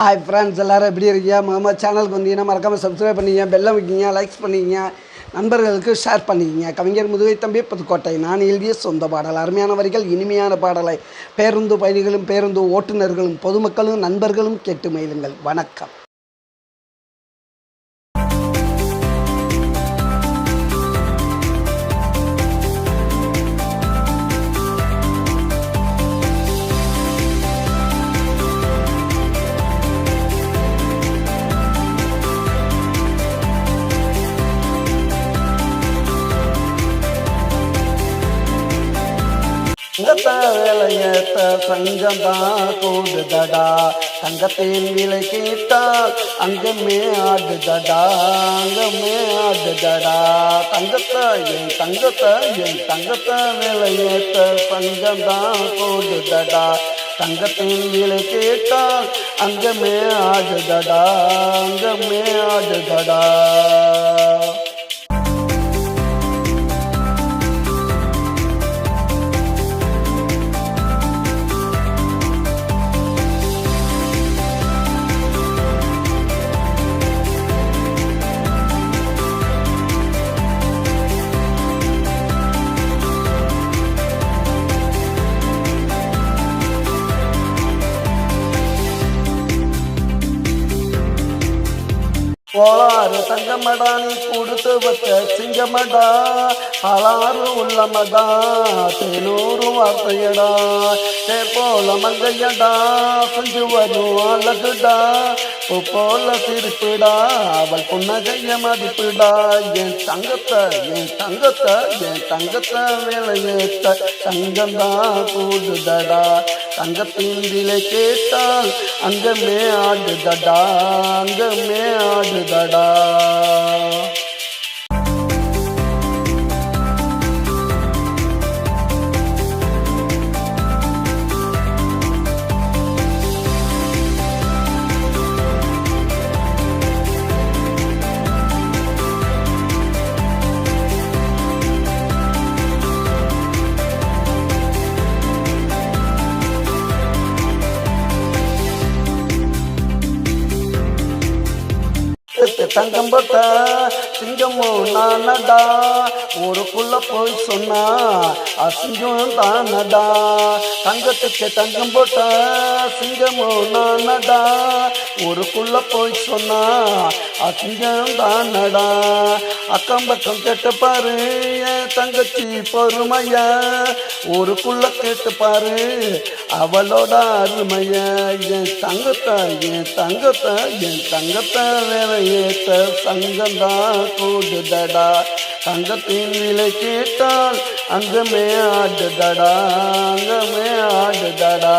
Hi friends, எல்லோரும் எப்படி இருக்கீங்க? முகமது சேனலுக்கு வந்தீங்கன்னா மறக்காமல் சப்ஸ்கிரைப் பண்ணிக்கிங்க, பெல்லை வைக்கிங்க, லைக்ஸ் பண்ணிக்கிங்க, நண்பர்களுக்கு ஷேர் பண்ணிக்கிங்க. கவிஞர் முதுகை தம்பி புதுக்கோட்டை. நான் எழுதிய சொந்த பாடல். அருமையான வரிகள், இனிமையான பாடலை பேருந்து பயணிகளும் பேருந்து ஓட்டுநர்களும் பொதுமக்களும் நண்பர்களும் கேட்டு மகிழுங்கள். வணக்கம். தங்கத்த வேலையேத்த சங்கம்தான் கூடுதடா, தங்கத்தின் விலை கேட்டால் அங்கமே ஆடுதடா, அங்கமே ஆடுதடா. தங்கத்த வேலையேத்த சங்கம்தான் கூடுதடா, தங்கத்தின் விலை கேட்டால் அங்கமே ஆடுதடா, அங்கமே ஆடுதடா. கோளாறு தங்கமடா, நீ கொடுத்து வச்ச சிங்கமடா, பலாறு உள்ளமடா, தேனூறு வார்த்தையடா, போல மங்கையடா, செஞ்சு வரும் அழகுடா, போல சிரிப்புடா, அவள் புன்னகைய மதிப்புடா. என் தங்கத்தை வேலையேத்த தங்கம்தான் கூடுதடா, தங்கத்தின் விலை கேட்டால் அங்கமே ஆடுதடா, அங்கமே ஆடுதடா. தங்கம் போட்ட சிங்கமும் நானடா, ஊருக்குள்ள போய் சொன்னா அசிங்கம் தானடா. தங்கத்துக்கு தங்கம் போட்ட சிங்கமும் நானடா, ஊருக்குள்ள போய் சொன்னா அசிங்கம் தானடா. அக்கம் பக்கம் கேட்டு பாரு என் தங்கச்சி பொறுமைய, ஊருக்குள்ள கேட்டு பாரு அவளோட அருமைய. என் தங்கத்தை வேலையே சங்கம்தான் கூடுதடா, தங்கத்தின் விலை கேட்டால் அங்கமே ஆடுதடா, அங்கமே ஆடுதடா.